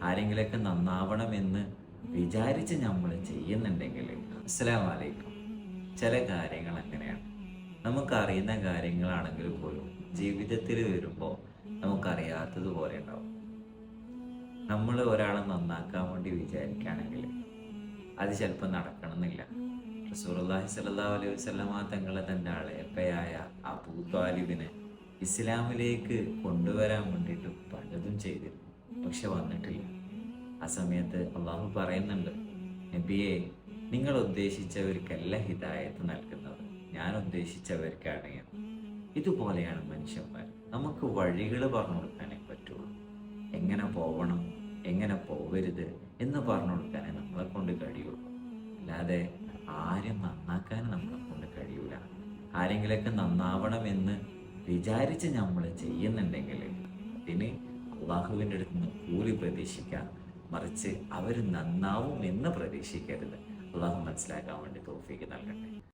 ആരെങ്കിലൊക്കെ നന്നാവണമെന്ന് വിചാരിച്ച് നമ്മൾ ചെയ്യുന്നുണ്ടെങ്കിൽ, അസ്സലാമു അലൈക്കും, ചില കാര്യങ്ങൾ അങ്ങനെയാണ്. നമുക്കറിയുന്ന കാര്യങ്ങളാണെങ്കിൽ പോലും ജീവിതത്തിൽ വരുമ്പോൾ നമുക്കറിയാത്തതുപോലെ ഉണ്ടാവും. നമ്മൾ ഒരാളെ നന്നാക്കാൻ വേണ്ടി വിചാരിക്കുകയാണെങ്കിൽ അത് ചിലപ്പോൾ നടക്കണമെന്നില്ല. റസൂലുള്ളാഹി സ്വല്ലല്ലാഹു അലൈഹി വസല്ലമ തങ്ങളെ തൻ്റെ അളയപ്പയായ അബൂ ത്വാലിബിനെ ഇസ്ലാമിലേക്ക് കൊണ്ടുവരാൻ വേണ്ടിയിട്ട് പലതും ചെയ്തിരുന്നു, പക്ഷെ വന്നിട്ടില്ല. ആ സമയത്ത് അള്ളാഹു പറയുന്നുണ്ട്, നബിയെ, നിങ്ങൾ ഉദ്ദേശിച്ചവർക്കല്ല ഹിദായത്ത് നൽകുന്നത്, ഞാൻ ഉദ്ദേശിച്ചവർക്കാണ് എന്ന്. ഇതുപോലെയാണ് മനുഷ്യന്മാർ. നമുക്ക് വഴികൾ പറഞ്ഞു കൊടുക്കാനേ പറ്റുള്ളൂ. എങ്ങനെ പോകണം, എങ്ങനെ പോകരുത് എന്ന് പറഞ്ഞു കൊടുക്കാനേ നമ്മളെ കൊണ്ട് കഴിയുള്ളൂ. അല്ലാതെ ആരും നന്നാക്കാൻ നമ്മളെ കൊണ്ട് കഴിയൂല. ആരെങ്കിലൊക്കെ നന്നാവണമെന്ന് വിചാരിച്ച് നമ്മൾ ചെയ്യുന്നുണ്ടെങ്കിൽ അതിന് അള്ളാഹുവിൻ്റെ അടുത്ത് നിന്ന് കൂലി പ്രതീക്ഷിക്കാം, മറിച്ച് അവർ നന്നാവും എന്ന് പ്രതീക്ഷിക്കരുത്. അള്ളാഹു മനസ്സിലാക്കാൻ വേണ്ടി തൗഫീഖ് നൽകട്ടെ.